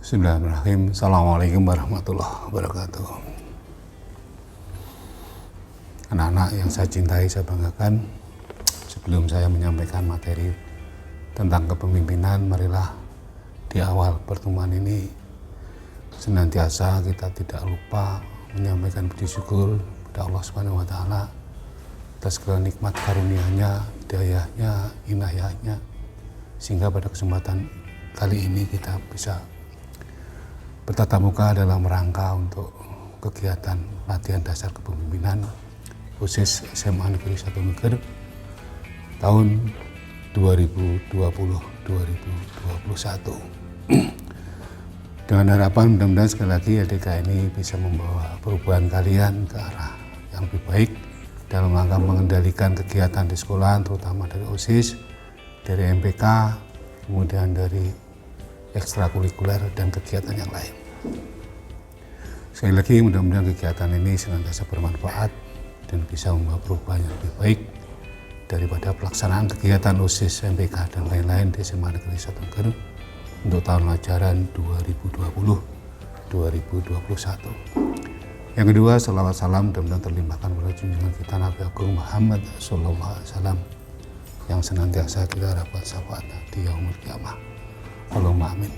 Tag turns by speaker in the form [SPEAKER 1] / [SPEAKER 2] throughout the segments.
[SPEAKER 1] Bismillahirrahmanirrahim. Assalamualaikum warahmatullahi wabarakatuh. Anak-anak yang saya cintai, saya banggakan, sebelum saya menyampaikan materi tentang kepemimpinan, marilah di awal pertemuan ini senantiasa kita tidak lupa menyampaikan puji syukur kepada Allah Subhanahu wa taala atas segala nikmat karunia-Nya, hidayah-Nya, inayah-Nya, sehingga pada kesempatan kali ini kita bisa bertatap muka dalam rangka untuk kegiatan latihan dasar kepemimpinan khusus SMA Negeri 1 Ngeger tahun 2020-2021. Dengan harapan mudah-mudahan sekali lagi LDK ini bisa membawa perubahan kalian ke arah yang lebih baik dalam rangka mengendalikan kegiatan di sekolah, terutama dari OSIS, dari MPK, kemudian dari ekstrakurikuler dan kegiatan yang lain. Sekali lagi mudah-mudahan kegiatan ini senantiasa bermanfaat dan bisa membawa perubahan yang lebih baik daripada pelaksanaan kegiatan OSIS, MPK dan lain-lain di SMA Negeri 1 Ngeger untuk tahun ajaran 2020-2021. Yang kedua, salawat salam mudah-mudahan terlimpahkan pada junjungan kita Nabi Agung Muhammad SAW yang senantiasa kita harapkan syafaatnya di yaumul qiyamah. Allahumma amin.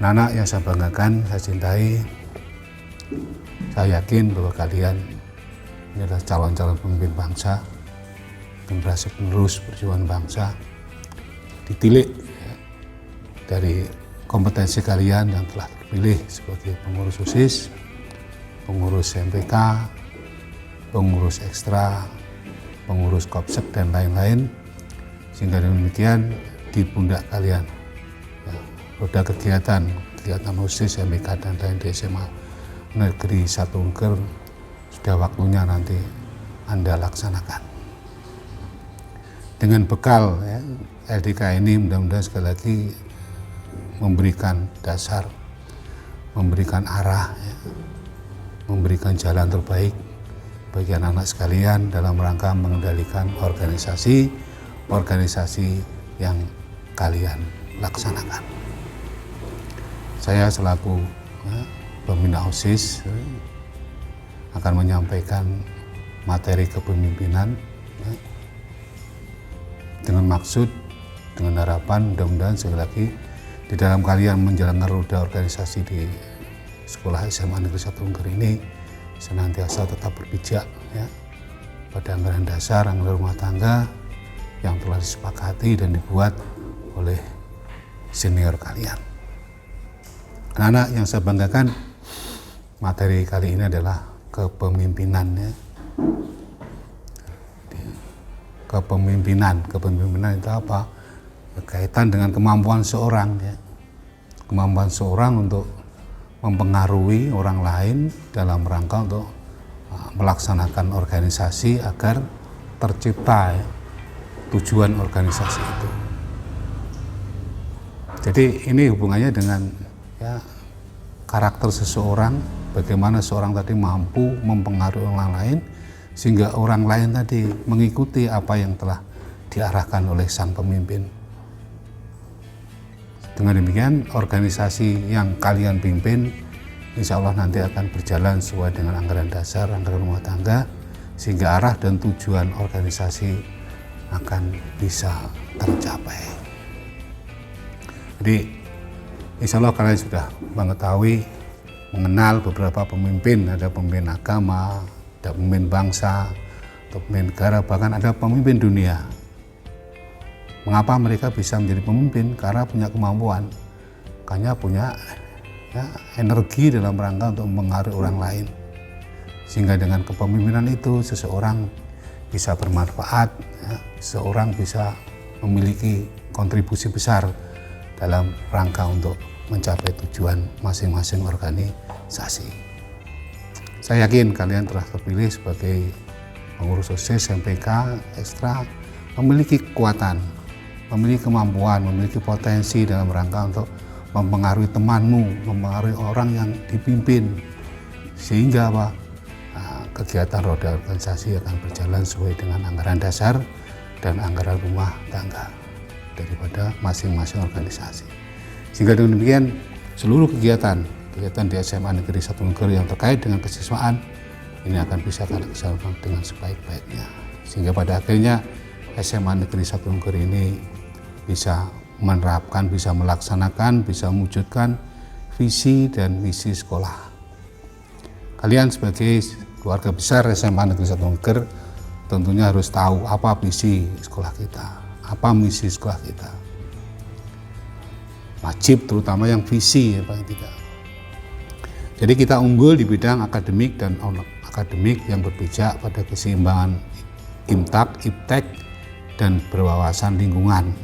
[SPEAKER 1] Anak yang saya banggakan, saya cintai, saya yakin bahwa kalian ini adalah calon-calon pemimpin bangsa, generasi penerus perjuangan bangsa, ditilik dari kompetensi kalian yang telah dipilih sebagai pengurus OSIS, pengurus MPK, pengurus ekstra, pengurus Kopsek dan lain-lain, sehingga demikian di pundak kalian roda kegiatan OSIS, MPK dan lain di SMA Negeri 1 Ngeger sudah waktunya nanti Anda laksanakan. Dengan bekal LDK ini mudah-mudahan sekali lagi memberikan dasar, memberikan arah, memberikan jalan terbaik bagi anak-anak sekalian dalam rangka mengendalikan organisasi yang kalian laksanakan. Saya selaku pembina OSIS akan menyampaikan materi kepemimpinan dengan maksud, dengan harapan mudah-mudahan sekali lagi di dalam kalian menjalankan roda organisasi di sekolah SMA Negeri 1 Ngeger ini senantiasa tetap berpijak pada anggaran dasar, anggaran rumah tangga yang telah disepakati dan dibuat oleh senior kalian. Anak-anak yang saya banggakan, materi kali ini adalah kepemimpinan. Kepemimpinan itu apa? Berkaitan dengan kemampuan seorang, kemampuan seorang untuk mempengaruhi orang lain dalam rangka untuk melaksanakan organisasi agar tercipta tujuan organisasi itu. Jadi ini hubungannya dengan karakter seseorang, bagaimana seorang tadi mampu mempengaruhi orang lain sehingga orang lain tadi mengikuti apa yang telah diarahkan oleh sang pemimpin. Dengan demikian organisasi yang kalian pimpin insya Allah nanti akan berjalan sesuai dengan anggaran dasar, anggaran rumah tangga, sehingga arah dan tujuan organisasi akan bisa tercapai. Jadi insya Allah kalian sudah mengetahui, mengenal beberapa pemimpin, ada pemimpin agama, ada pemimpin bangsa, atau pemimpin negara, bahkan ada pemimpin dunia. Mengapa mereka bisa menjadi pemimpin? Karena punya kemampuan, makanya punya energi dalam rangka untuk mempengaruhi orang lain. Sehingga dengan kepemimpinan itu seseorang bisa bermanfaat, seseorang bisa memiliki kontribusi besar dalam rangka untuk mencapai tujuan masing-masing organisasi. Saya yakin kalian telah terpilih sebagai pengurus OSIS, MPK, ekstra, memiliki kekuatan, memiliki kemampuan, memiliki potensi dalam rangka untuk mempengaruhi temanmu, mempengaruhi orang yang dipimpin, sehingga kegiatan roda organisasi akan berjalan sesuai dengan anggaran dasar dan anggaran rumah tangga daripada masing-masing organisasi. Sehingga dengan demikian seluruh kegiatan di SMA Negeri 1 Ngeger yang terkait dengan kesiswaan ini akan bisa kita laksanakan dengan sebaik-baiknya. Sehingga pada akhirnya SMA Negeri 1 Ngeger ini bisa menerapkan, bisa melaksanakan, bisa mewujudkan visi dan misi sekolah. Kalian sebagai keluarga besar SMA Negeri 1 Ngeger tentunya harus tahu apa visi sekolah kita, apa misi sekolah kita. Wajib terutama yang visi ya paling tidak. Jadi kita unggul di bidang akademik dan non-akademik yang berpijak pada keseimbangan IMTAK, IPTEK, dan berwawasan lingkungan.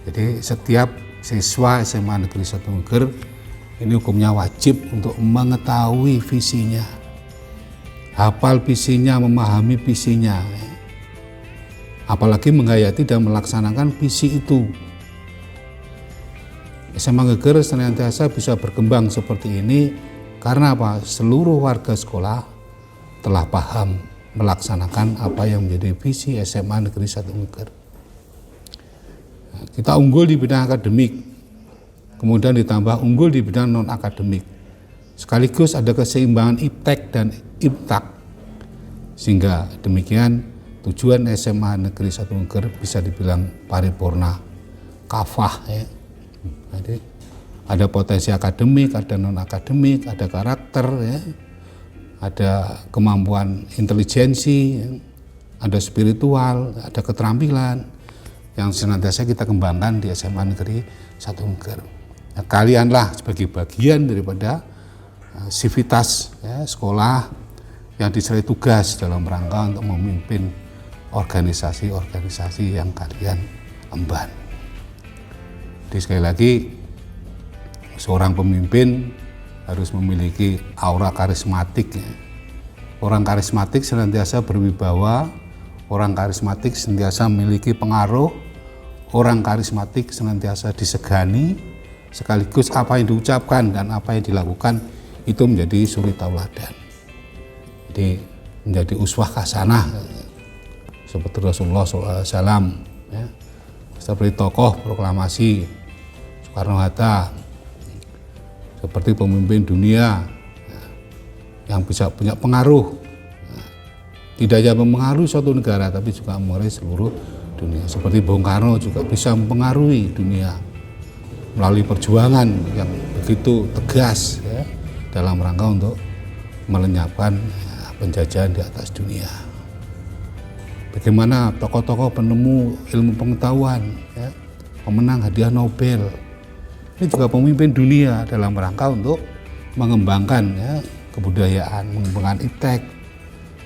[SPEAKER 1] Jadi setiap siswa SMA Negeri 1 Ngeger ini hukumnya wajib untuk mengetahui visinya, hafal visinya, memahami visinya, apalagi menghayati dan melaksanakan visi itu. SMA Ngeger senantiasa bisa berkembang seperti ini karena apa? Seluruh warga sekolah telah paham melaksanakan apa yang menjadi visi SMA Negeri 1 Ngeger. Kita unggul di bidang akademik, kemudian ditambah unggul di bidang non-akademik. Sekaligus ada keseimbangan IPTEK dan IMTAK. Sehingga demikian tujuan SMA Negeri 1 Ngeger bisa dibilang paripurna, kafah ya. Jadi ada potensi akademik, ada non-akademik, ada karakter ya. Ada kemampuan intelijensi, ya. Ada spiritual, ada keterampilan yang senantiasa kita kembangkan di SMA Negeri 1 Ngeger. Nah, kalianlah sebagai bagian daripada sivitas ya, sekolah yang diserai tugas dalam rangka untuk memimpin organisasi-organisasi yang kalian emban. Jadi sekali lagi, seorang pemimpin harus memiliki aura karismatik. Ya. Orang karismatik senantiasa berwibawa, orang karismatik senantiasa memiliki pengaruh, orang karismatik senantiasa disegani, sekaligus apa yang diucapkan dan apa yang dilakukan itu menjadi suri tauladan. Jadi menjadi uswah hasanah seperti Rasulullah SAW, ya. Seperti tokoh proklamasi Soekarno-Hatta, seperti pemimpin dunia yang bisa punya pengaruh, tidak hanya mempengaruhi suatu negara tapi juga mempengaruhi seluruh dunia. Seperti Bung Karno juga bisa mempengaruhi dunia melalui perjuangan yang begitu tegas ya, dalam rangka untuk melenyapkan penjajahan di atas dunia. Bagaimana tokoh-tokoh penemu ilmu pengetahuan, ya, pemenang hadiah Nobel, ini juga pemimpin dunia dalam rangka untuk mengembangkan ya, kebudayaan, mengembangkan IPTEK,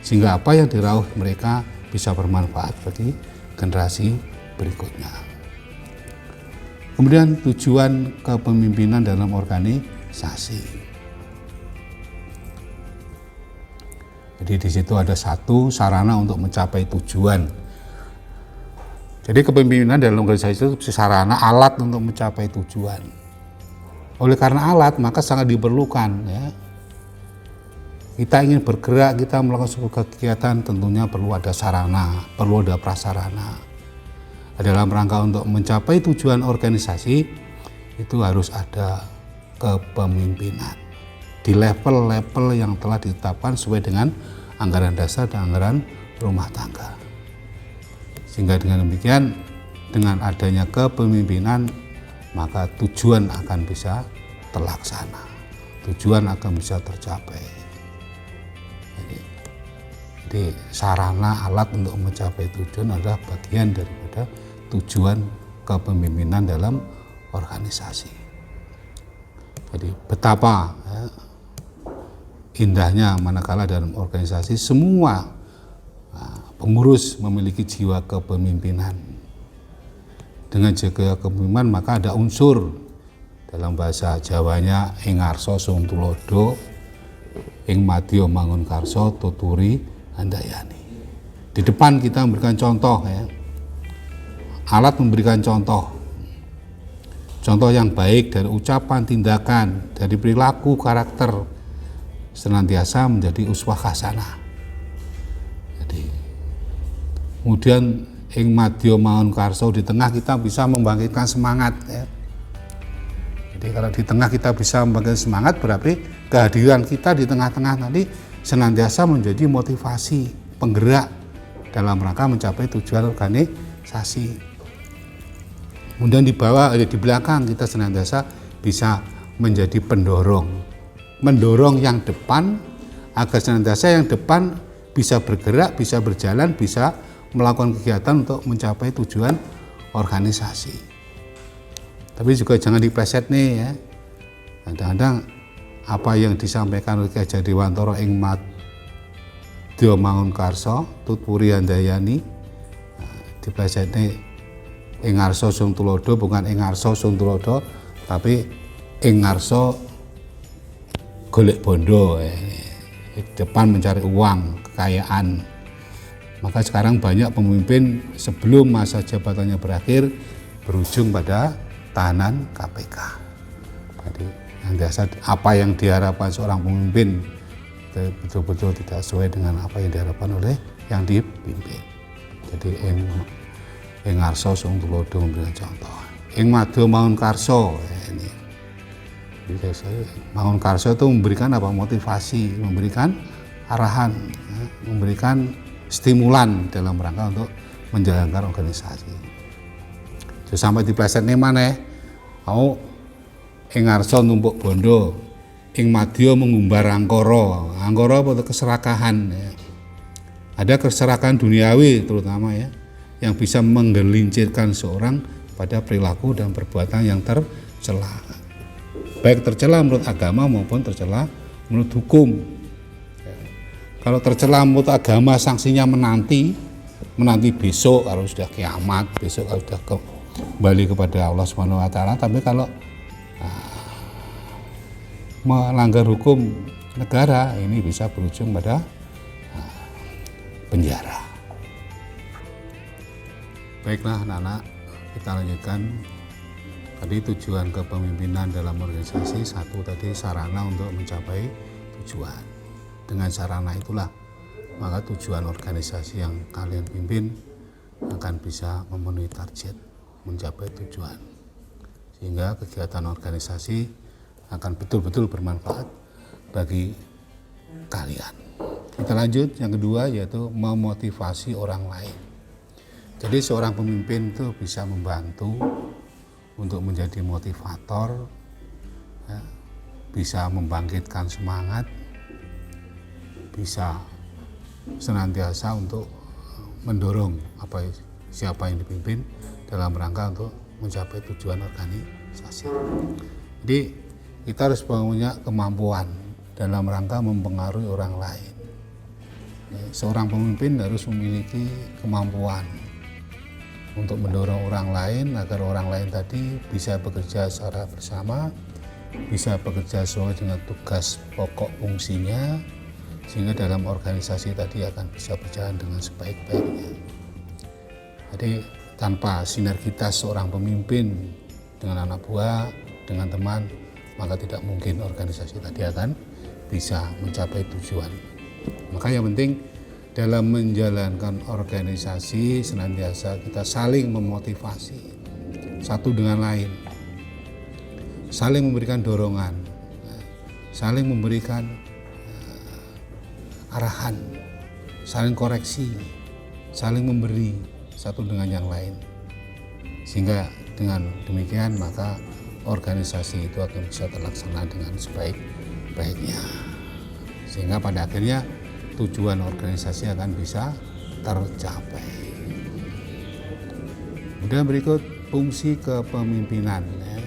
[SPEAKER 1] sehingga apa yang dirauh mereka bisa bermanfaat bagi generasi berikutnya. Kemudian tujuan kepemimpinan dalam organisasi. Jadi di situ ada satu sarana untuk mencapai tujuan. Jadi kepemimpinan dalam organisasi itu sarana alat untuk mencapai tujuan. Oleh karena alat maka sangat diperlukan ya. Kita ingin bergerak, kita melakukan sebuah kegiatan tentunya perlu ada sarana, perlu ada prasarana. Dalam rangka untuk mencapai tujuan organisasi itu harus ada kepemimpinan di level-level yang telah ditetapkan sesuai dengan anggaran dasar dan anggaran rumah tangga. Sehingga dengan demikian, dengan adanya kepemimpinan, maka tujuan akan bisa terlaksana, tujuan akan bisa tercapai. Jadi sarana alat untuk mencapai tujuan adalah bagian daripada tujuan kepemimpinan dalam organisasi. Jadi betapa ya, indahnya manakala dalam organisasi semua pengurus memiliki jiwa kepemimpinan. Dengan jiwa kepemimpinan maka ada unsur dalam bahasa Jawanya ing ngarsa sung tulodo, ing madya mangun karsa tuturi handayani. Di depan kita memberikan contoh ya. Alat memberikan contoh yang baik dari ucapan, tindakan, dari perilaku, karakter, senantiasa menjadi uswah hasanah. Jadi, kemudian ing madya mangun karsa, di tengah kita bisa membangkitkan semangat ya. Jadi kalau di tengah kita bisa membangkitkan semangat, berarti kehadiran kita di tengah-tengah tadi senantiasa menjadi motivasi, penggerak dalam rangka mencapai tujuan organisasi. Kemudian di belakang kita senantiasa bisa menjadi mendorong yang depan agar senantiasa yang depan bisa bergerak, bisa berjalan, bisa melakukan kegiatan untuk mencapai tujuan organisasi. Tapi juga jangan dipleset nih ya. Kadang-kadang apa yang disampaikan oleh Ki Hajar Dewantara ing Madya Mangunkarsa Tutpuri Handayani dipleset nih ing ngarsa sung tulodo, bukan ing ngarsa sung tulodo, tapi ing ngarsa golek bondo, depan mencari uang, kekayaan. Maka sekarang banyak pemimpin sebelum masa jabatannya berakhir berujung pada tahanan KPK. Jadi yang biasa apa yang diharapkan seorang pemimpin betul-betul tidak sesuai dengan apa yang diharapkan oleh yang dipimpin. Jadi ing ngarsa sung tulodo memberikan contoh. Ing Madya Mangunkarsa ini. Mangunkarsa itu memberikan apa? Motivasi, memberikan arahan, memberikan stimulan dalam rangka untuk menjalankan organisasi. Terus sampai dipleset nih mana? Mau ing ngarsa numpuk bondo, ing madya mengumbar angkara. Angkara apa? Keserakahan. Ya. Ada keserakahan duniawi terutama ya, yang bisa menggelincirkan seorang pada perilaku dan perbuatan yang tercela. Baik tercela menurut agama maupun tercela menurut hukum. Kalau tercela menurut agama sanksinya menanti besok kalau sudah kiamat, besok kalau sudah kembali kepada Allah Subhanahu wa taala. Tapi kalau melanggar hukum negara ini bisa berujung pada penjara. Baiklah anak-anak, kita lanjutkan. Tadi tujuan kepemimpinan dalam organisasi, satu tadi sarana untuk mencapai tujuan. Dengan sarana itulah maka tujuan organisasi yang kalian pimpin akan bisa memenuhi target, mencapai tujuan. Sehingga kegiatan organisasi akan betul-betul bermanfaat bagi kalian. Kita lanjut, yang kedua yaitu memotivasi orang lain. Jadi seorang pemimpin itu bisa membantu untuk menjadi motivator, ya, bisa membangkitkan semangat, bisa senantiasa untuk mendorong siapa yang dipimpin dalam rangka untuk mencapai tujuan organisasi. Jadi kita harus punya kemampuan dalam rangka mempengaruhi orang lain. Seorang pemimpin harus memiliki kemampuan untuk mendorong orang lain agar orang lain tadi bisa bekerja secara bersama, bisa bekerja sesuai dengan tugas pokok fungsinya, sehingga dalam organisasi tadi akan bisa berjalan dengan sebaik-baiknya. Jadi tanpa sinergitas seorang pemimpin dengan anak buah, dengan teman, maka tidak mungkin organisasi tadi akan bisa mencapai tujuan. Maka yang penting dalam menjalankan organisasi senantiasa kita saling memotivasi satu dengan lain, saling memberikan dorongan, saling memberikan arahan, saling koreksi, saling memberi satu dengan yang lain. Sehingga dengan demikian maka organisasi itu akan bisa terlaksana dengan sebaik-baiknya. Sehingga pada akhirnya tujuan organisasi akan bisa tercapai. Kemudian berikut fungsi kepemimpinan. Ya.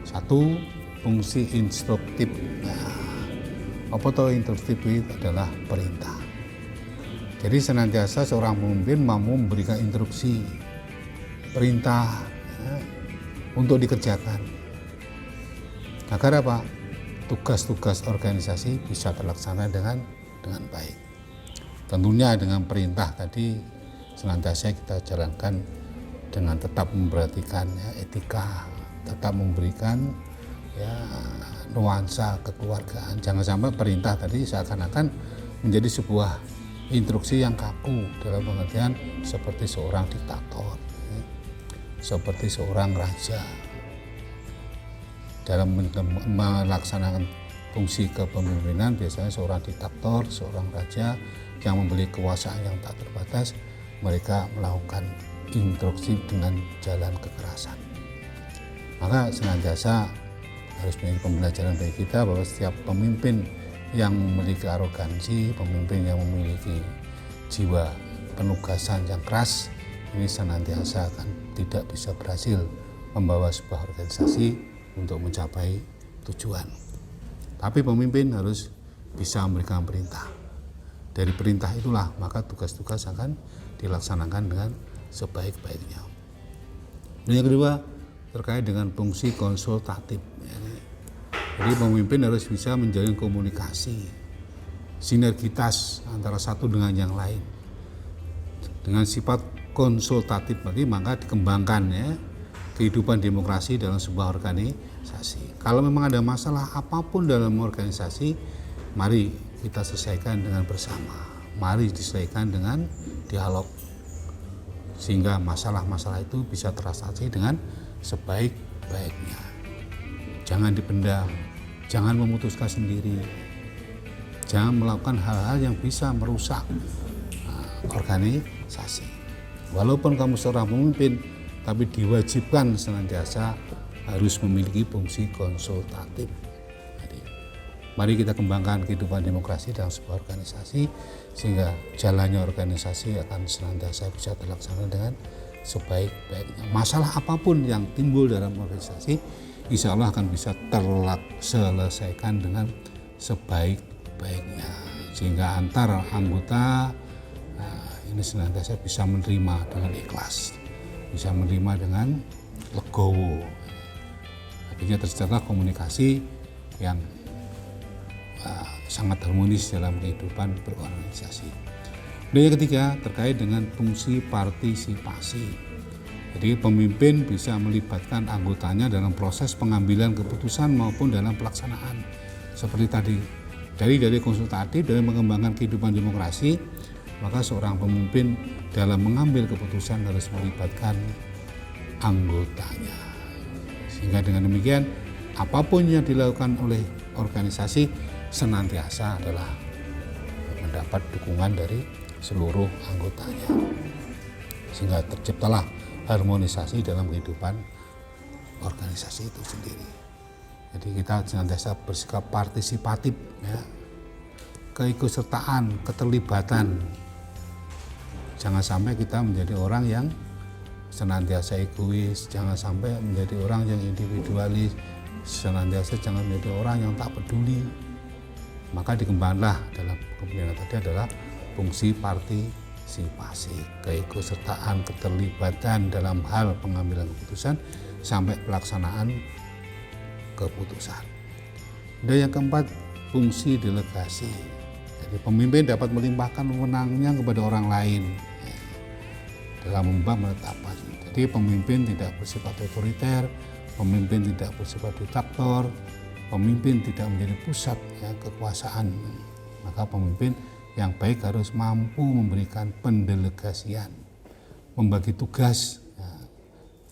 [SPEAKER 1] Satu, fungsi instruktif. Nah, apa itu instruktif? Itu adalah perintah. Jadi senantiasa seorang pemimpin mampu memberikan instruksi, perintah ya, untuk dikerjakan. Agar apa? Tugas-tugas organisasi bisa terlaksana dengan baik. Tentunya dengan perintah tadi senantiasa kita jalankan dengan tetap memperhatikan ya, etika, tetap memberikan ya, nuansa kekeluargaan. Jangan sampai perintah tadi seakan-akan menjadi sebuah instruksi yang kaku dalam pengertian seperti seorang diktator, ya, seperti seorang raja. dalam melaksanakan fungsi kepemimpinan biasanya seorang diktator, seorang raja yang memiliki kekuasaan yang tak terbatas, mereka melakukan instruksi dengan jalan kekerasan. Maka senantiasa harus menjadi pembelajaran bagi kita bahwa setiap pemimpin yang memiliki arogansi, pemimpin yang memiliki jiwa penugasan yang keras, ini senantiasa akan tidak bisa berhasil membawa sebuah organisasi untuk mencapai tujuan. Tapi pemimpin harus bisa memberikan perintah. Dari perintah itulah maka tugas-tugas akan dilaksanakan dengan sebaik-baiknya. Dan yang kedua terkait dengan fungsi konsultatif. Jadi pemimpin harus bisa menjalin komunikasi, sinergitas antara satu dengan yang lain. Dengan sifat konsultatif berarti maka dikembangkan ya kehidupan demokrasi dalam sebuah organisasi. Kalau memang ada masalah apapun dalam organisasi, mari kita selesaikan dengan bersama. Mari diselesaikan dengan dialog. Sehingga masalah-masalah itu bisa teratasi dengan sebaik-baiknya. Jangan dipendam, jangan memutuskan sendiri. Jangan melakukan hal-hal yang bisa merusak organisasi. Walaupun kamu seorang pemimpin, tapi diwajibkan senantiasa harus memiliki fungsi konsultatif. Jadi, mari kita kembangkan kehidupan demokrasi dalam sebuah organisasi sehingga jalannya organisasi akan senantiasa bisa terlaksana dengan sebaik-baiknya. Masalah apapun yang timbul dalam organisasi, insya Allah akan bisa terselesaikan dengan sebaik-baiknya. Sehingga antar anggota ini senantiasa bisa menerima dengan ikhlas, bisa menerima dengan legowo. Artinya terciptalah komunikasi yang sangat harmonis dalam kehidupan berorganisasi. Dan yang ketiga terkait dengan fungsi partisipasi. Jadi pemimpin bisa melibatkan anggotanya dalam proses pengambilan keputusan maupun dalam pelaksanaan. Seperti tadi, dari konsultatif, dari mengembangkan kehidupan demokrasi, maka seorang pemimpin dalam mengambil keputusan harus melibatkan anggotanya. Sehingga dengan demikian, apapun yang dilakukan oleh organisasi senantiasa adalah mendapat dukungan dari seluruh anggotanya. Sehingga terciptalah harmonisasi dalam kehidupan organisasi itu sendiri. Jadi kita senantiasa bersikap partisipatif, ya, keikutsertaan, keterlibatan. Jangan sampai kita menjadi orang yang senantiasa egois, jangan sampai menjadi orang yang individualis, senantiasa jangan menjadi orang yang tak peduli. Maka dikembangkanlah dalam kepemimpinan tadi adalah fungsi partisipasi, keikutsertaan, keterlibatan dalam hal pengambilan keputusan sampai pelaksanaan keputusan. Dan yang keempat, fungsi delegasi. Jadi pemimpin dapat melimpahkan wewenangnya kepada orang lain dalam membuat penetapan. Jadi pemimpin tidak bersifat otoriter, pemimpin tidak bersifat diktator, pemimpin tidak menjadi pusat kekuasaan. Maka pemimpin yang baik harus mampu memberikan pendelegasian, membagi tugas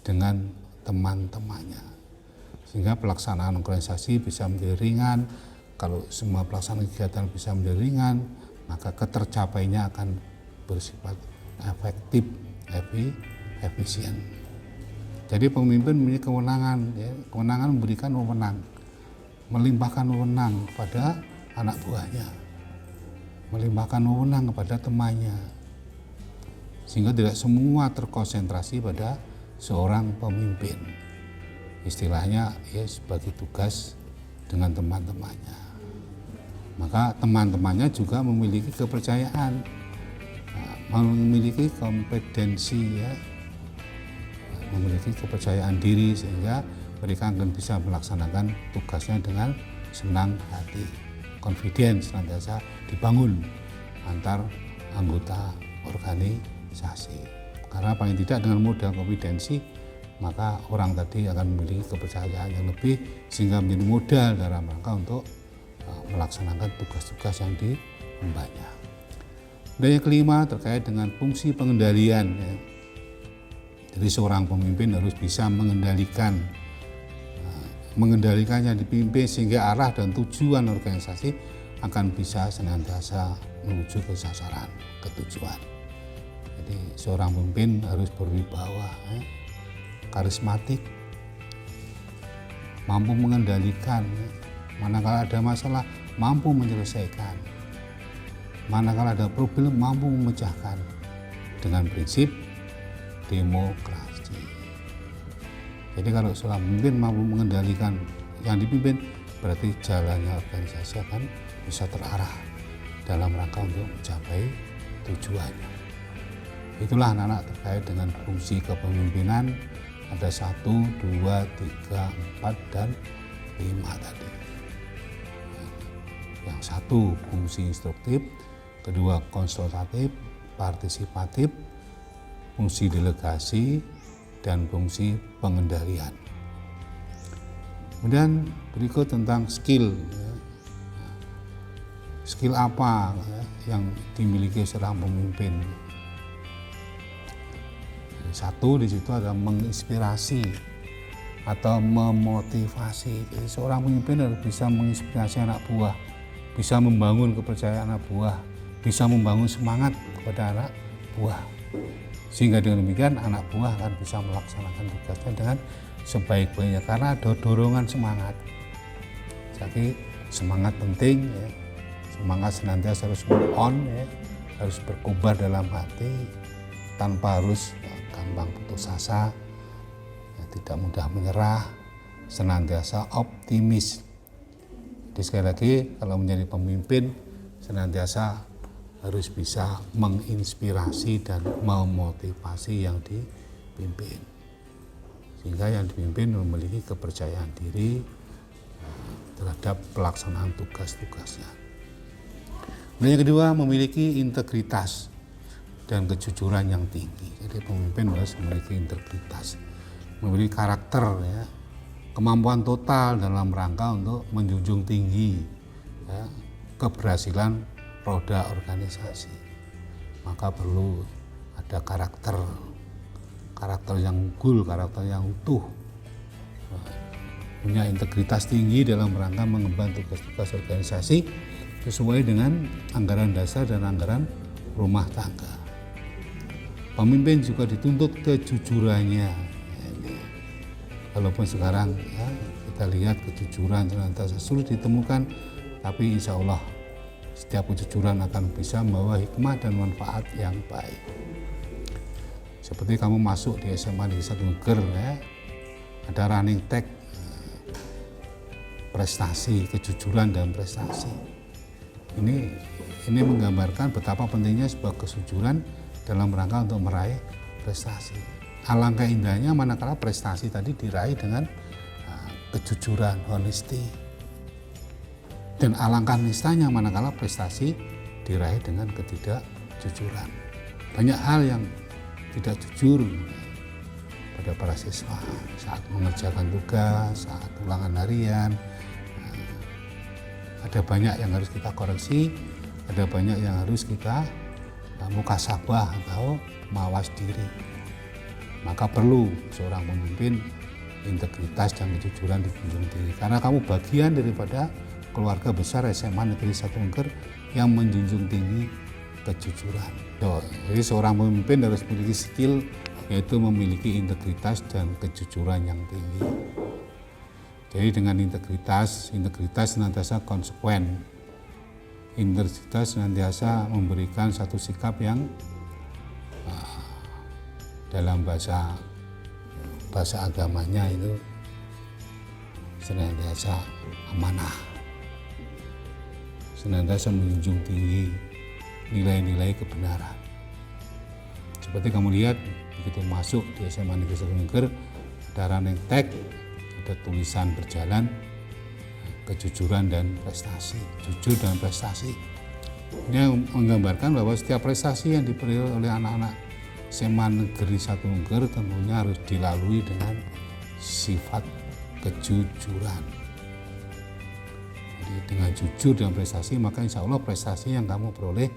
[SPEAKER 1] dengan teman-temannya. Sehingga pelaksanaan organisasi bisa menjadi ringan. Kalau semua pelaksanaan kegiatan bisa menjadi ringan, maka ketercapainya akan bersifat efektif, efisien. Jadi pemimpin memiliki kewenangan, kewenangan memberikan wewenang, melimpahkan wewenang kepada anak buahnya, melimpahkan wewenang kepada temannya, sehingga tidak semua terkonsentrasi pada seorang pemimpin. Istilahnya ya sebagai tugas dengan teman-temannya. Maka teman-temannya juga memiliki kepercayaan, memiliki kompetensi, ya, memiliki kepercayaan diri sehingga mereka akan bisa melaksanakan tugasnya dengan senang hati. Confidence senantiasa dibangun antar anggota organisasi. Karena paling tidak dengan modal kompetensi, maka orang tadi akan memiliki kepercayaan yang lebih sehingga menjadi modal dalam rangka untuk melaksanakan tugas-tugas yang diembannya. Dan yang kelima terkait dengan fungsi pengendalian. Ya. Jadi seorang pemimpin harus bisa mengendalikan mengendalikan yang dipimpin sehingga arah dan tujuan organisasi akan bisa senantiasa menuju ke sasaran, ke tujuan. Jadi seorang pemimpin harus berwibawa, karismatik, mampu mengendalikan, manakala ada masalah mampu menyelesaikan, manakala ada problem mampu memecahkan dengan prinsip demokrasi. Jadi kalau seorang pemimpin mampu mengendalikan yang dipimpin, berarti jalannya organisasi akan bisa terarah dalam rangka untuk mencapai tujuannya. Itulah anak-anak terkait dengan fungsi kepemimpinan. Ada 1, 2, 3, 4, dan 5 tadi. Yang satu fungsi instruktif, kedua konsultatif, partisipatif, fungsi delegasi, dan fungsi pengendalian. Kemudian berikut tentang skill. Skill apa yang dimiliki seorang pemimpin? Satu di situ ada menginspirasi atau memotivasi. Jadi seorang pemimpin harus bisa menginspirasi anak buah, bisa membangun kepercayaan anak buah, bisa membangun semangat kepada anak buah. Sehingga dengan demikian anak buah akan bisa melaksanakan tugasnya dengan sebaik-baiknya karena ada dorongan semangat. Jadi semangat penting, ya. Semangat senantiasa harus move on, ya. Harus berkobar dalam hati tanpa harus gampang putus asa, ya, tidak mudah menyerah, senantiasa optimis. Jadi sekali lagi kalau menjadi pemimpin senantiasa harus bisa menginspirasi dan memotivasi yang dipimpin, sehingga yang dipimpin memiliki kepercayaan diri terhadap pelaksanaan tugas-tugasnya. Dan yang kedua, memiliki integritas dan kejujuran yang tinggi. Jadi pemimpin harus memiliki integritas, memiliki karakter, ya, kemampuan total dalam rangka untuk menjunjung tinggi, ya, keberhasilan roda organisasi. Maka perlu ada karakter yang unggul, karakter yang utuh, punya integritas tinggi dalam rangka mengemban tugas-tugas organisasi sesuai dengan anggaran dasar dan anggaran rumah tangga. Pemimpin juga dituntut kejujurannya. Walaupun sekarang, ya, kita lihat kejujuran senantiasa sulit ditemukan, tapi insya Allah setiap kejujuran akan bisa membawa hikmah dan manfaat yang baik. Seperti kamu masuk di SMA Negeri 1 Ngeger, ya, ada running tag prestasi, kejujuran dan prestasi. Ini menggambarkan betapa pentingnya sebuah kejujuran dalam rangka untuk meraih prestasi. Alangkah indahnya manakala prestasi tadi diraih dengan kejujuran, honesty. Dan alangkah nistanya manakala prestasi diraih dengan ketidakjujuran. Banyak hal yang tidak jujur pada para siswa saat mengerjakan tugas, saat ulangan harian. Ada banyak yang harus kita koreksi, ada banyak yang harus kita mukasabah atau mawas diri. Maka perlu seorang pemimpin integritas dan kejujuran dijunjung tinggi. Karena kamu bagian daripada keluarga besar SMA Negeri 1 Ngeger yang menjunjung tinggi kejujuran. Jadi seorang pemimpin harus memiliki skill, yaitu memiliki integritas dan kejujuran yang tinggi. Jadi dengan integritas senantiasa konsekuen. Integritas senantiasa memberikan satu sikap yang dalam bahasa agamanya itu senantiasa amanah, senantiasa menjunjung tinggi nilai-nilai kebenaran. Seperti kamu lihat begitu masuk di SMA Negeri 1 Ngeger, ada running tag, ada tulisan berjalan, kejujuran dan prestasi, jujur dan prestasi. Ini menggambarkan bahwa setiap prestasi yang diperoleh oleh anak-anak SMA Negeri 1 Ngeger tentunya harus dilalui dengan sifat kejujuran. Jadi dengan jujur dan prestasi, maka insya Allah prestasi yang kamu peroleh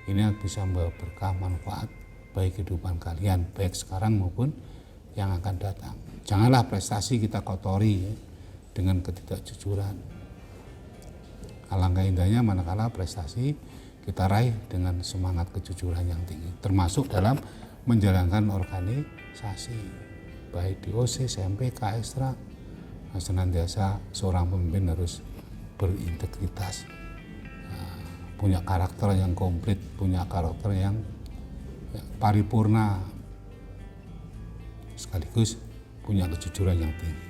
[SPEAKER 1] ini bisa membawa berkah manfaat baik kehidupan kalian, baik sekarang maupun yang akan datang. Janganlah prestasi kita kotori, ya, dengan ketidakjujuran. Alangkah indahnya manakala prestasi kita raih dengan semangat kejujuran yang tinggi, termasuk dalam menjalankan organisasi, baik di OSIS, MPK, Ekstra. Senantiasa seorang pemimpin harus berintegritas, punya karakter yang komplit, punya karakter yang paripurna, sekaligus punya kejujuran yang tinggi.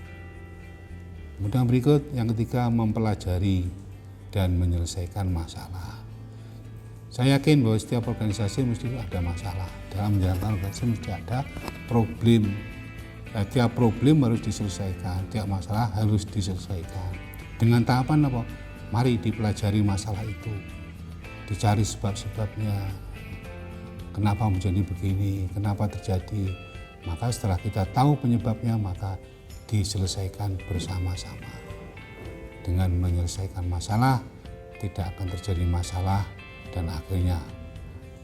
[SPEAKER 1] Kemudian berikut yang ketiga, mempelajari dan menyelesaikan masalah. Saya yakin bahwa setiap organisasi mesti ada masalah. Dalam menjalankan organisasi mesti ada problem. Tiap problem harus diselesaikan, tiap masalah harus diselesaikan. Dengan tahapan apa? Mari dipelajari masalah itu, dicari sebab-sebabnya. Kenapa menjadi begini, kenapa terjadi. Maka setelah kita tahu penyebabnya, maka diselesaikan bersama-sama. Dengan menyelesaikan masalah, tidak akan terjadi masalah, dan akhirnya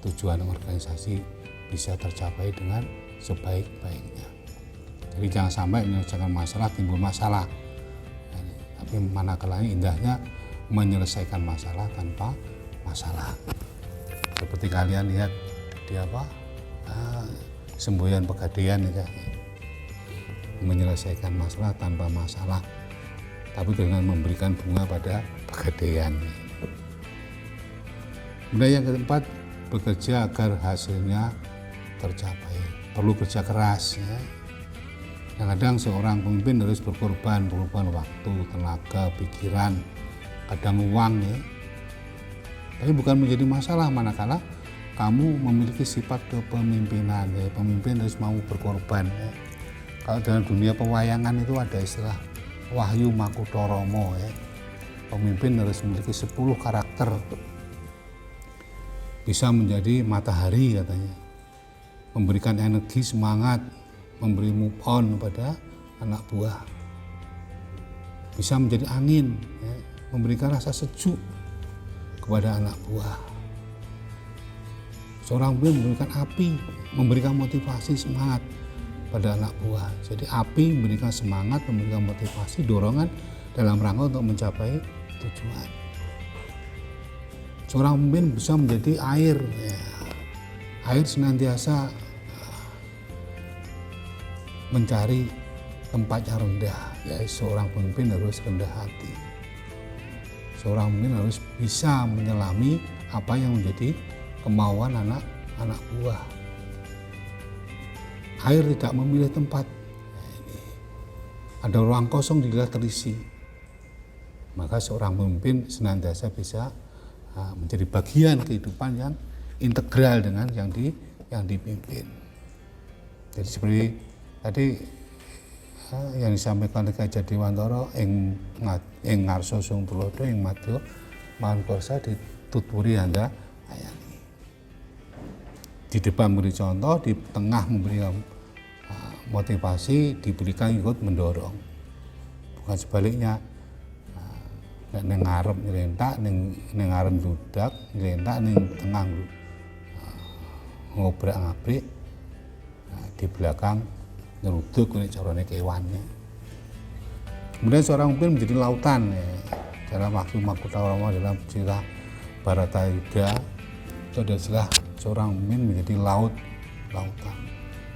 [SPEAKER 1] tujuan organisasi bisa tercapai dengan sebaik-baiknya. Jadi jangan sampai menyelesaikan masalah timbul masalah. Tapi manakala indahnya menyelesaikan masalah tanpa masalah. Seperti kalian lihat di semboyan Pegadaian ya, menyelesaikan masalah tanpa masalah, tapi dengan memberikan bunga pada Pegadaian. Kemudian yang keempat, bekerja agar hasilnya tercapai. Perlu kerja keras ya. Kadang-kadang seorang pemimpin harus berkorban waktu, tenaga, pikiran, kadang uang ya. Tapi bukan menjadi masalah manakala kamu memiliki sifat kepemimpinan ya. Pemimpin harus mau berkorban ya. Kalau dalam dunia pewayangan itu ada istilah Wahyu Makutoromo ya. Pemimpin harus memiliki 10 karakter. Bisa menjadi matahari katanya, memberikan energi, semangat, memberi move on kepada anak buah. Bisa menjadi angin ya, memberikan rasa sejuk kepada anak buah. Seorang pemimpin memberikan api, memberikan motivasi, semangat pada anak buah. Jadi api memberikan semangat, memberikan motivasi, dorongan dalam rangka untuk mencapai tujuan. Seorang pemimpin bisa menjadi air ya. Air senantiasa mencari tempat yang rendah ya. Seorang pemimpin harus rendah hati. Seorang pemimpin harus bisa menyelami apa yang menjadi kemauan anak buah. Air tidak memilih tempat. Ada ruang kosong dilihat terisi. Maka seorang pemimpin senantiasa bisa menjadi bagian kehidupan yang integral dengan yang dipimpin. Jadi seperti tadi yang disampaikan oleh Gajah Dewantara, ing ngarsa sung tulodo ing madya mangun kursa dituturi anda ayani. Di depan memberi contoh, di tengah memberi motivasi, diberikan ikut mendorong. Bukan sebaliknya. Ning ngarep nyrentak, ning ngarep ndudak, nyrentak ning tengah ngobrak-ngabrik, di belakang nyeruduk nek carane kewan. Kemudian seorang pemimpin menjadi lautan ya. Dalam Wahyu Makutoromo dalam sirah Bharatayuda itu ada istilah seorang pemimpin menjadi lautan.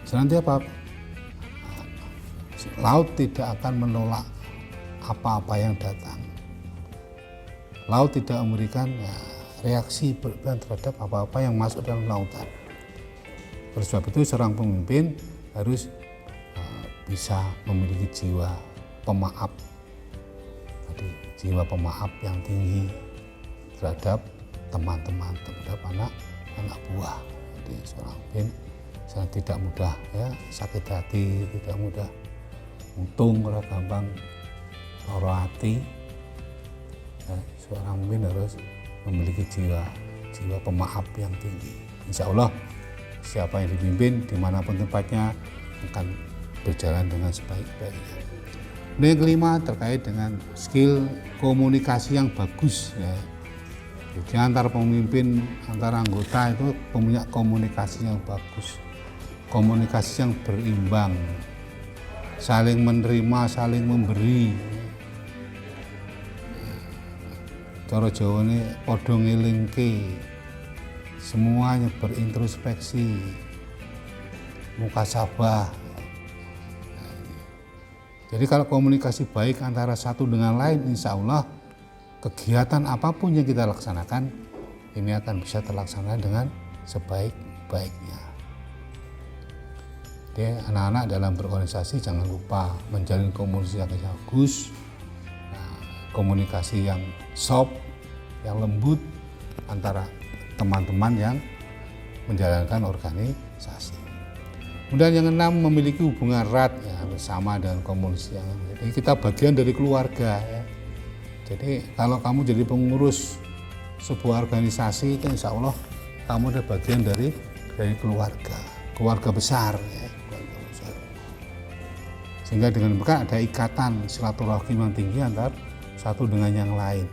[SPEAKER 1] Senantiasa laut tidak akan menolak apa-apa yang datang. Laut tidak memberikan reaksi berlebihan terhadap apa-apa yang masuk dalam lautan. Oleh sebab itu seorang pemimpin harus bisa memiliki jiwa pemaaf. Jadi jiwa pemaaf yang tinggi terhadap teman-teman, terhadap anak buah. Jadi seorang pemimpin tidak mudah ya sakit hati, tidak mudah untung, ora gampang lara hati. Seorang pemimpin harus memiliki jiwa pemaaf yang tinggi. Insya Allah siapa yang dipimpin dimanapun tempatnya akan berjalan dengan sebaik-baiknya. Dan yang kelima terkait dengan skill komunikasi yang bagus ya. Jadi antar pemimpin, antar anggota itu punya komunikasi yang bagus, komunikasi yang berimbang, saling menerima, saling memberi. cara Jawane padha ngelingke, semuanya berintrospeksi, mukasabah. Jadi kalau komunikasi baik antara satu dengan lain, insya Allah kegiatan apapun yang kita laksanakan ini akan bisa terlaksana dengan sebaik-baiknya. Jadi anak-anak dalam berorganisasi jangan lupa menjalin komunikasi yang bagus, komunikasi yang soft, yang lembut antara teman-teman yang menjalankan organisasi. Kemudian yang keenam, memiliki hubungan erat ya, bersama dengan komunitas. Jadi kita bagian dari keluarga ya. Jadi kalau kamu jadi pengurus sebuah organisasi itu insya Allah kamu ada bagian dari keluarga besar ya. Sehingga dengan mereka ada ikatan silaturahim yang tinggi antara satu dengan yang lain.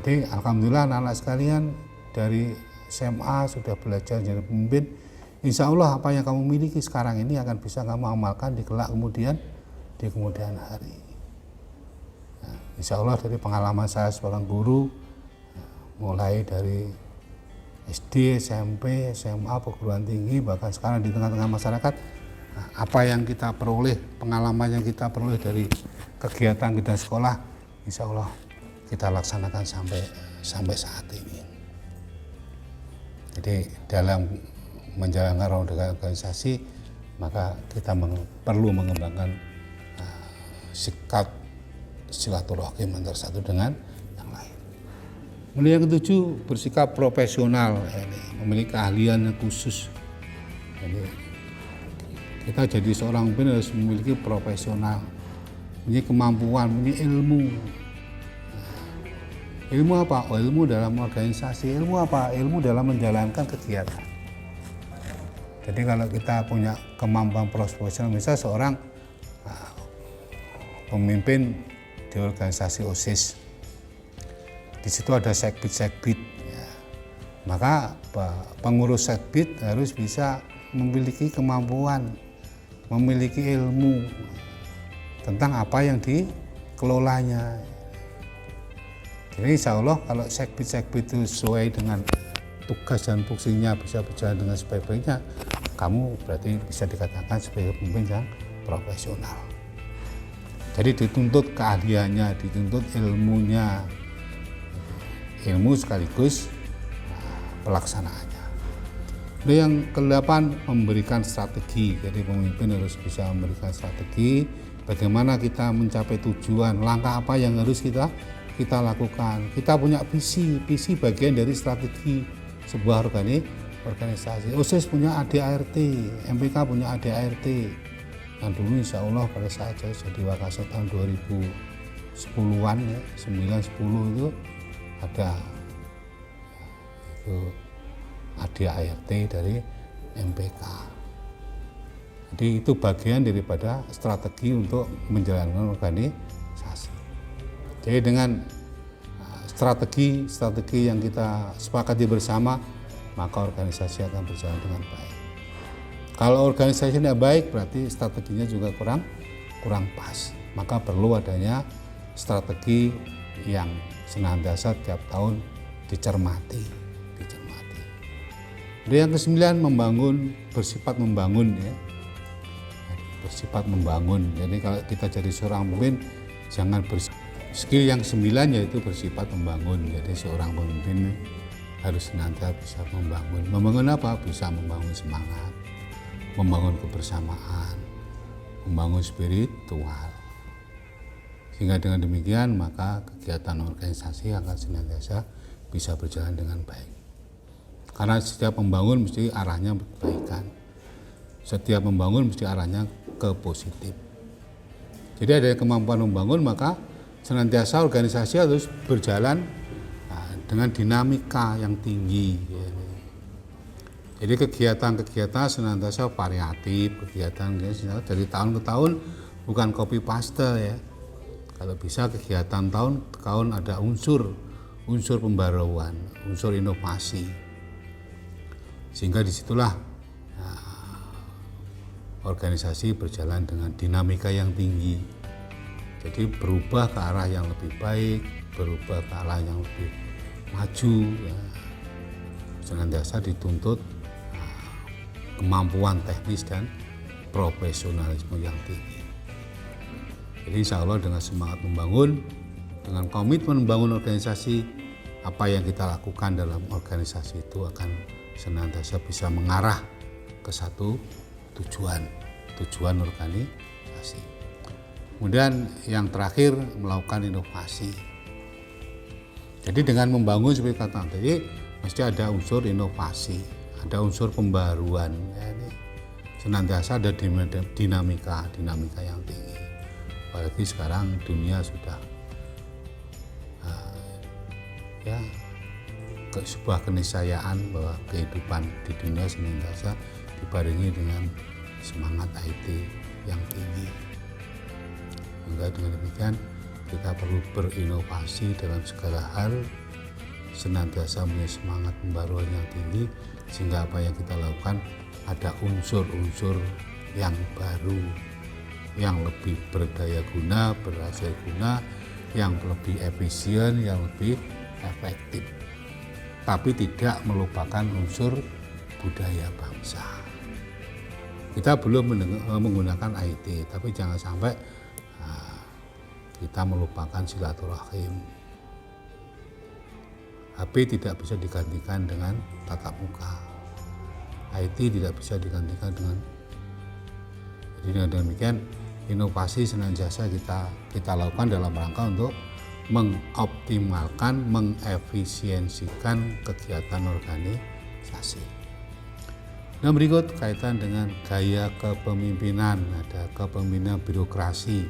[SPEAKER 1] Jadi alhamdulillah anak-anak sekalian dari SMA sudah belajar jadi pemimpin. Insya Allah apa yang kamu miliki sekarang ini akan bisa kamu amalkan di kemudian hari. Nah, insya Allah dari pengalaman saya sebagai guru, mulai dari SD, SMP, SMA, perguruan tinggi, bahkan sekarang di tengah-tengah masyarakat, apa yang kita peroleh, pengalaman yang kita peroleh dari kegiatan kita sekolah, insya Allah kita laksanakan sampai saat ini. Jadi dalam menjalankan organisasi, maka kita perlu mengembangkan sikap silaturahim antara satu dengan yang lain. Kemudian yang ketujuh, bersikap profesional, memiliki keahlian yang khusus. Jadi kita jadi seorang pemimpin harus memiliki profesional, memiliki kemampuan, memiliki ilmu. Ilmu apa? Oh, ilmu dalam organisasi. Ilmu apa? Ilmu dalam menjalankan kegiatan. Jadi kalau kita punya kemampuan profesional, misalnya seorang pemimpin di organisasi OSIS, di situ ada sekbid, ya. Maka pengurus sekbid harus bisa memiliki kemampuan, memiliki ilmu tentang apa yang dikelolanya. Jadi insya Allah kalau sekbid itu sesuai dengan tugas dan fungsinya bisa berjalan dengan sebaik-baiknya, kamu berarti bisa dikatakan sebagai pemimpin yang profesional. Jadi dituntut keahliannya, dituntut ilmunya, ilmu sekaligus pelaksanaannya. Dan yang ke-8, memberikan strategi. Jadi pemimpin harus bisa memberikan strategi bagaimana kita mencapai tujuan, langkah apa yang harus kita lakukan. Kita punya visi bagian dari strategi sebuah organisasi. OSIS punya ADART, MPK punya ADART. Yang dulu insya Allah pada saat saya jadi Wakasek tahun 2010-an ya, 9-10 itu ada itu ADART dari MPK. Jadi itu bagian daripada strategi untuk menjalankan organisasi. Jadi dengan strategi yang kita sepakati bersama, maka organisasi akan berjalan dengan baik. Kalau organisasi tidak baik, berarti strateginya juga kurang pas. Maka perlu adanya strategi yang senantiasa tiap tahun dicermati. Dan yang ke-9, bersifat membangun ya. Bersifat membangun. Jadi kalau kita jadi seorang pemimpin, jangan skill yang 9 yaitu bersifat membangun. Jadi seorang pemimpin harus senantiasa bisa membangun. Membangun apa? Bisa membangun semangat, membangun kebersamaan, membangun spiritual. Sehingga dengan demikian maka kegiatan organisasi akan senantiasa bisa berjalan dengan baik. Karena setiap membangun mesti arahnya kebaikan. Setiap membangun mesti arahnya ke positif. Jadi ada kemampuan membangun, maka senantiasa organisasi harus berjalan dengan dinamika yang tinggi. Jadi kegiatan-kegiatan senantiasa variatif, kegiatan dari tahun ke tahun, bukan copy paste ya. Kalau bisa kegiatan tahun ke tahun ada unsur pembaruan, unsur inovasi. Sehingga disitulah organisasi berjalan dengan dinamika yang tinggi. Jadi berubah ke arah yang lebih baik, berubah ke arah yang lebih maju, ya. Senantiasa dituntut kemampuan teknis dan profesionalisme yang tinggi. Jadi insya Allah dengan semangat membangun, dengan komitmen membangun organisasi, apa yang kita lakukan dalam organisasi itu akan senantiasa bisa mengarah ke satu tujuan organisasi. Kemudian yang terakhir melakukan inovasi. Jadi dengan membangun seperti kata tadi, mesti ada unsur inovasi, ada unsur pembaruan. Ya, ini senantiasa ada dinamika yang tinggi. Apalagi sekarang dunia sudah sebuah keniscayaan bahwa kehidupan di dunia senantiasa dibarengi dengan semangat IT yang tinggi. Sehingga dengan demikian kita perlu berinovasi dalam segala hal, senantiasa punya semangat pembaruan yang tinggi, sehingga apa yang kita lakukan ada unsur-unsur yang baru, yang lebih berdaya guna, berhasil guna, yang lebih efisien, yang lebih efektif, tapi tidak melupakan unsur budaya bangsa. Kita belum menggunakan IT, tapi jangan sampai kita melupakan silaturahim. HP tidak bisa digantikan dengan tatap muka. IT tidak bisa digantikan dengan. Jadi dengan demikian inovasi senantiasa kita lakukan dalam rangka untuk mengoptimalkan, mengefisiensikan kegiatan organisasi. Nah, berikut kaitan dengan gaya kepemimpinan, ada kepemimpinan birokrasi.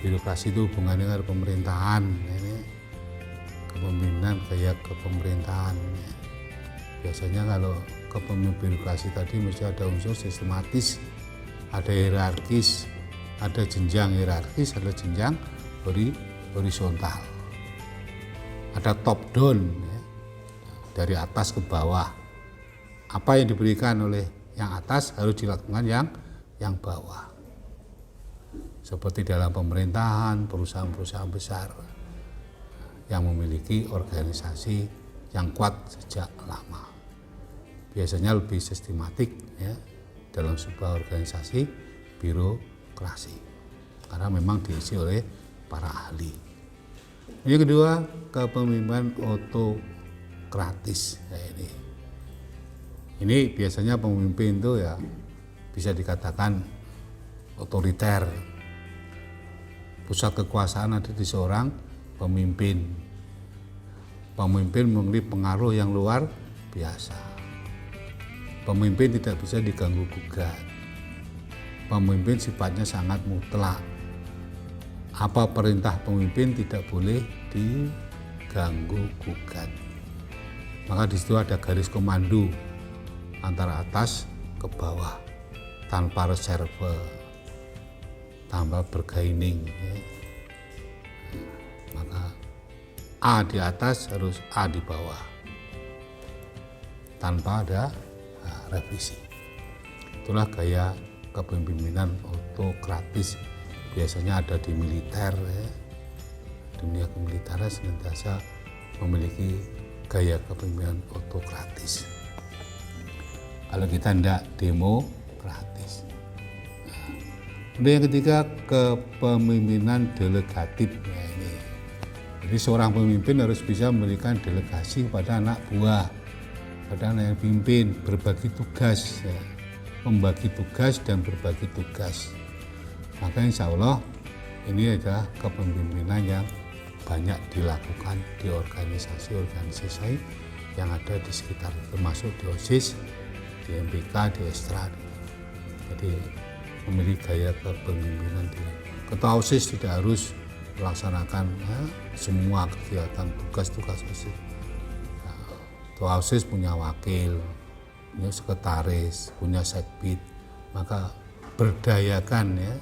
[SPEAKER 1] Birokrasi itu hubungannya dengan pemerintahan. Ini kepemimpinan gaya kepemerintahan. Biasanya kalau kepemimpinan birokrasi tadi mesti ada unsur sistematis, ada hierarkis, ada jenjang hierarkis, ada jenjang horizontal, ada top down, ya, dari atas ke bawah. Apa yang diberikan oleh yang atas harus dilakukan yang bawah. Seperti dalam pemerintahan, perusahaan-perusahaan besar yang memiliki organisasi yang kuat sejak lama. Biasanya lebih sistematik, ya, dalam sebuah organisasi birokrasi, karena memang diisi oleh para ahli. Yang kedua, kepemimpinan otokratis. Ya, ini biasanya pemimpin itu ya bisa dikatakan otoriter. Pusat kekuasaan ada di seorang pemimpin. Pemimpin memiliki pengaruh yang luar biasa. Pemimpin tidak bisa diganggu gugat. Pemimpin sifatnya sangat mutlak. Apa perintah pemimpin tidak boleh diganggu gugat. Maka di situ ada garis komando antara atas ke bawah, tanpa reserve, tanpa bergaining. Ya. Maka A di atas harus A di bawah, tanpa ada revisi. Itulah gaya kepemimpinan otokratis. Biasanya ada di militer, ya. Dunia kemiliteran senantiasa memiliki gaya kepemimpinan otokratis. Kalau kita tidak demokratis. Kemudian yang ketiga, kepemimpinan delegatif. Ya, ini. Jadi seorang pemimpin harus bisa memberikan delegasi kepada anak buah, pada anak yang pimpin, berbagi tugas, ya. Membagi tugas dan berbagi tugas. Maka insya Allah ini adalah kepemimpinan yang banyak dilakukan di organisasi yang ada di sekitar, termasuk di OSIS, di MPK, di Estra. Jadi memiliki gaya kepemimpinan. Ketua OSIS tidak harus melaksanakan semua kegiatan tugas-tugas OSIS. Ketua OSIS punya wakil, punya sekretaris, punya sekbid, maka berdayakan, ya,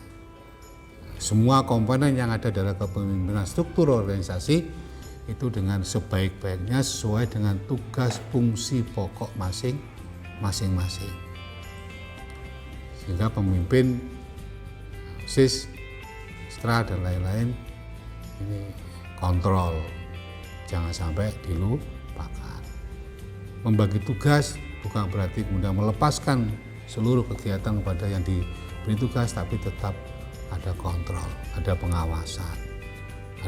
[SPEAKER 1] semua komponen yang ada dalam kepemimpinan struktur organisasi itu dengan sebaik-baiknya sesuai dengan tugas fungsi pokok masing-masing. Sehingga pemimpin OSIS ekstra dan lain-lain, ini kontrol, jangan sampai dilupakan. Membagi tugas bukan berarti kemudian melepaskan seluruh kegiatan kepada yang diberi tugas, tapi tetap ada kontrol, ada pengawasan,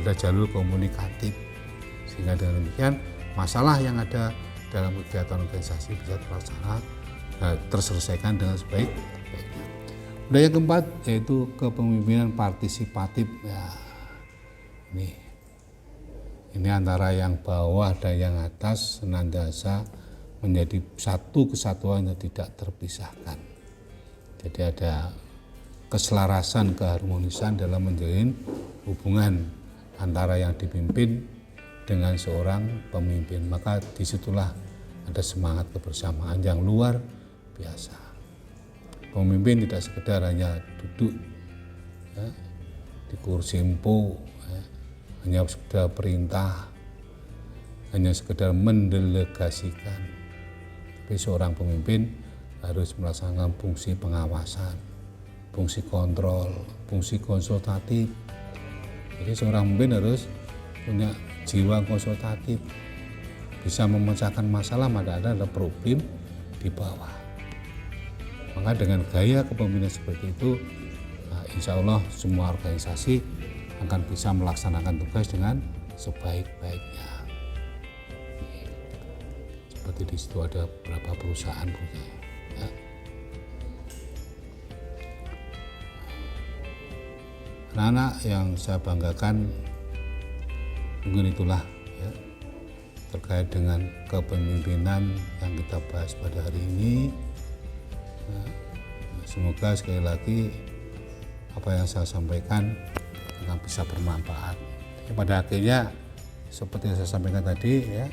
[SPEAKER 1] ada jalur komunikatif, sehingga dengan demikian masalah yang ada dalam kegiatan organisasi bisa terselesaikan dengan sebaik-baiknya. Dan yang keempat yaitu kepemimpinan partisipatif. Ya, ini antara yang bawah dan yang atas senantiasa menjadi satu kesatuan yang tidak terpisahkan. Jadi ada keselarasan, keharmonisan dalam menjalin hubungan antara yang dipimpin dengan seorang pemimpin. Maka disitulah ada semangat kebersamaan yang luar biasa. Pemimpin tidak sekedar hanya duduk ya, di kursi empu, ya, hanya sekedar perintah, hanya sekedar mendelegasikan. Tapi seorang pemimpin harus melaksanakan fungsi pengawasan, fungsi kontrol, fungsi konsultatif. Jadi seorang pemimpin harus punya jiwa konsultatif, bisa memecahkan masalah pada ada problem di bawah. Maka dengan gaya kepemimpinan seperti itu, insya Allah semua organisasi akan bisa melaksanakan tugas dengan sebaik-baiknya. Seperti di situ ada beberapa perusahaan punya. Ya. Anak-anak yang saya banggakan, mungkin itulah ya, terkait dengan kepemimpinan yang kita bahas pada hari ini. Nah, semoga sekali lagi apa yang saya sampaikan akan bisa bermanfaat. Ya, pada akhirnya seperti yang saya sampaikan tadi ya,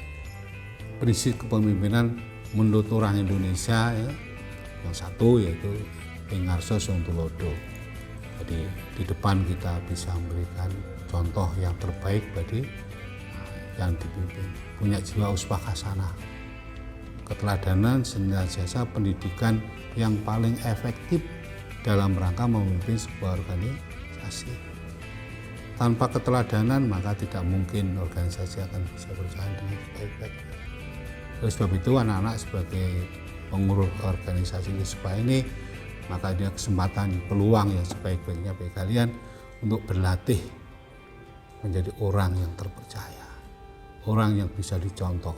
[SPEAKER 1] prinsip kepemimpinan menurut orang Indonesia ya, yang satu yaitu Ingarso Sung Tulodo. Jadi di depan kita bisa memberikan contoh yang terbaik bagi yang dipimpin, punya jiwa uswah hasanah, keteladanan senantiasa pendidikan yang paling efektif dalam rangka memimpin sebuah organisasi. Tanpa keteladanan maka tidak mungkin organisasi akan bisa berjalan dengan baik-baik. Oleh sebab itu anak-anak sebagai pengurus organisasi Hispa ini, maka ada kesempatan, peluang yang sebaik-baiknya bagi kalian untuk berlatih menjadi orang yang terpercaya, orang yang bisa dicontoh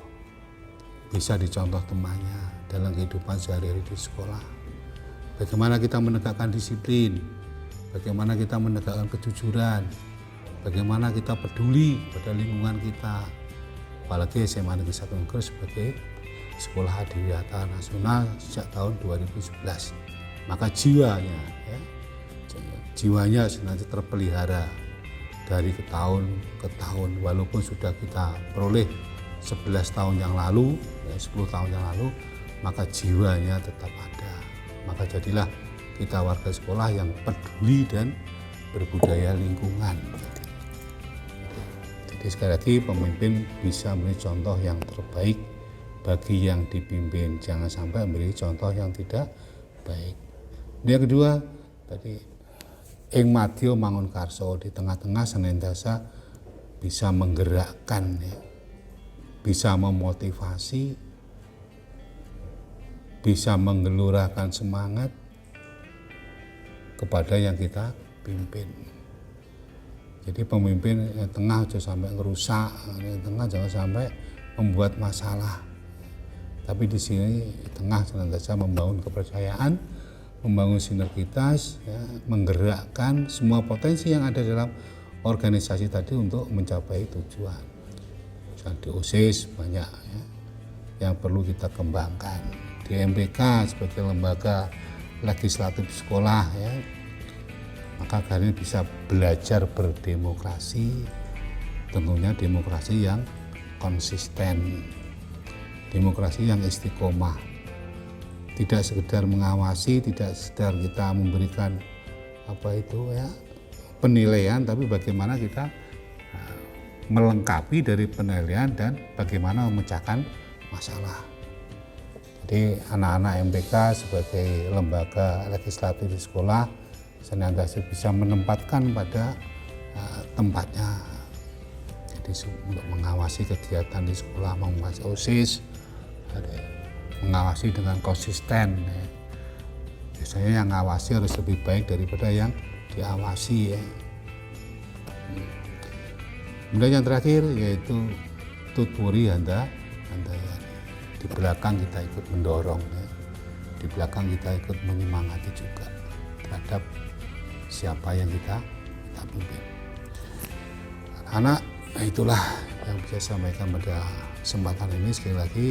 [SPEAKER 1] temannya dalam kehidupan sehari-hari di sekolah. Bagaimana kita menegakkan disiplin, bagaimana kita menegakkan kejujuran, bagaimana kita peduli pada lingkungan kita. Apalagi SMA Negeri 1 Ngger sebagai sekolah adiwiyata nasional sejak tahun 2011. Maka jiwanya senantiasa terpelihara dari tahun ke tahun, walaupun sudah kita peroleh 11 tahun yang lalu, 10 tahun yang lalu, maka jiwanya tetap ada. Maka jadilah kita warga sekolah yang peduli dan berbudaya lingkungan. Jadi sekali lagi pemimpin bisa memberi contoh yang terbaik bagi yang dipimpin, jangan sampai memberi contoh yang tidak baik. Yang kedua tadi ing madya mangun karso, di tengah-tengah senantiasa bisa menggerakkan ya, bisa memotivasi, bisa menggelurakan semangat kepada yang kita pimpin. Jadi pemimpin yang tengah jangan sampai ngerusak, yang tengah jangan sampai membuat masalah. Tapi di sini tengah senantiasa membangun kepercayaan, membangun sinergitas, ya, menggerakkan semua potensi yang ada dalam organisasi tadi untuk mencapai tujuan. Misalnya di OSIS banyak ya, yang perlu kita kembangkan. Di MPK sebagai lembaga legislatif sekolah ya, maka kalian bisa belajar berdemokrasi, tentunya demokrasi yang konsisten, demokrasi yang istiqomah, tidak sekedar mengawasi, tidak sekedar kita memberikan penilaian, tapi bagaimana kita melengkapi dari penilaian dan bagaimana memecahkan masalah. Jadi anak-anak MPK sebagai lembaga legislatif di sekolah senantiasa bisa menempatkan pada tempatnya. Jadi untuk mengawasi kegiatan di sekolah, mengawasi OSIS, mengawasi dengan konsisten. Ya. Biasanya yang ngawasi harus lebih baik daripada yang diawasi. Ya. Kemudian yang terakhir yaitu tuturi handayani. Di belakang kita ikut mendorong, ya. Di belakang kita ikut menyemangati juga terhadap siapa yang kita pimpin. Anak-anak, itulah yang bisa saya sampaikan pada kesempatan ini. Sekali lagi,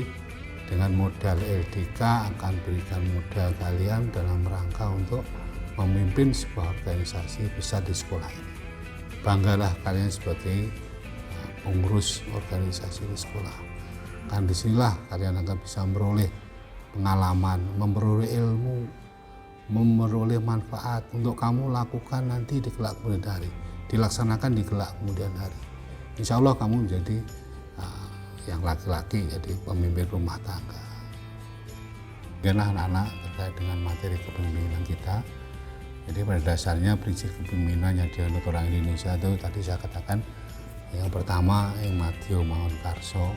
[SPEAKER 1] dengan modal LDK akan berikan modal kalian dalam rangka untuk memimpin sebuah organisasi besar di sekolah ini. Banggalah kalian sebagai pengurus organisasi di sekolah. Kan disinilah kalian akan bisa memperoleh pengalaman, memperoleh ilmu, memperoleh manfaat untuk kamu lakukan nanti di kelak kemudian hari, dilaksanakan di kelak kemudian hari. Insya Allah kamu menjadi yang laki-laki, jadi pemimpin rumah tangga. Demikianlah anak-anak terkait dengan materi kepemimpinan kita. Jadi pada dasarnya prinsip kepemimpinan yang dianut orang Indonesia itu tadi saya katakan, yang pertama Ing Madya Mangunkarso,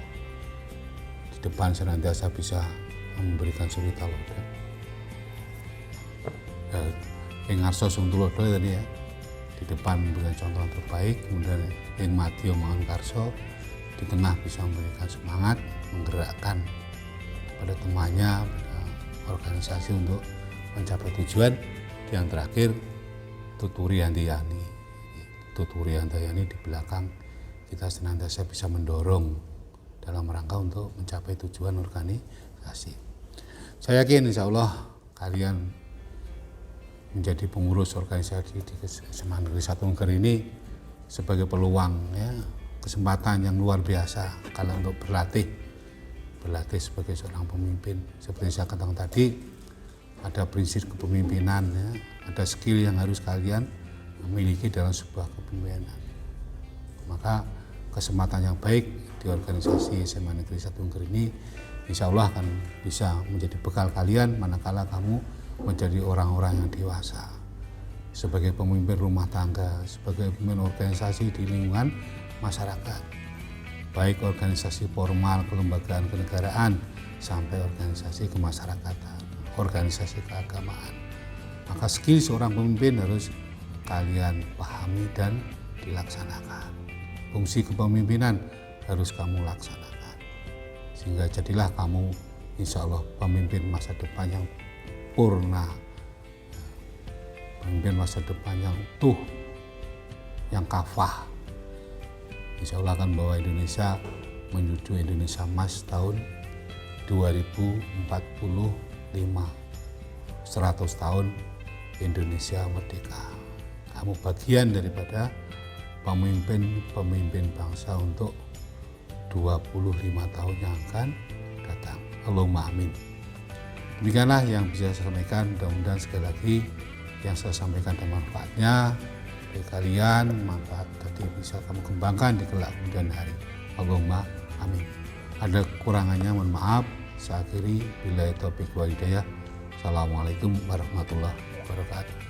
[SPEAKER 1] di depan senantiasa bisa memberikan suri talodo. Ing Ngarso Sung Tulodo tadi ya, di depan memberikan contoh yang terbaik. Kemudian Ing Madya Mangunkarso, di tengah bisa memberikan semangat, menggerakkan pada temannya, pada organisasi untuk mencapai tujuan. Yang terakhir tuturi handayani. Tuturi handayani di belakang kita senantiasa bisa mendorong dalam rangka untuk mencapai tujuan organisasi. Saya yakin insya Allah kalian menjadi pengurus organisasi di SMA Negeri 1 Unggah ini sebagai peluang, ya, kesempatan yang luar biasa kalian untuk berlatih sebagai seorang pemimpin. Seperti saya katakan tadi, ada prinsip kepemimpinan, ya, ada skill yang harus kalian miliki dalam sebuah kepemimpinan. Maka kesempatan yang baik di organisasi SMA Negeri 1 Unggah ini insya Allah akan bisa menjadi bekal kalian manakala kamu menjadi orang-orang yang dewasa. Sebagai pemimpin rumah tangga, sebagai pemimpin organisasi di lingkungan masyarakat. Baik organisasi formal, kelembagaan kenegaraan, sampai organisasi kemasyarakatan, organisasi keagamaan. Maka skill seorang pemimpin harus kalian pahami dan dilaksanakan. Fungsi kepemimpinan harus kamu laksanakan. Sehingga jadilah kamu insya Allah pemimpin masa depan yang purna. Pemimpin masa depan yang utuh, yang kafah. Insya Allah akan membawa Indonesia menuju Indonesia Emas tahun 2045. 100 tahun Indonesia merdeka. Kamu bagian daripada pemimpin bangsa untuk 25 tahun yang akan datang. Allahumma amin. Demikianlah yang bisa saya sampaikan. Mudah-mudahan sekali lagi yang saya sampaikan ada manfaatnya bagi kalian, manfaat tadi bisa kamu kembangkan di kelak kemudian hari. Allahumma amin. Ada kekurangannya mohon maaf. Saya akhiri, billahi taufiq wal hidayah. Assalamualaikum warahmatullahi wabarakatuh.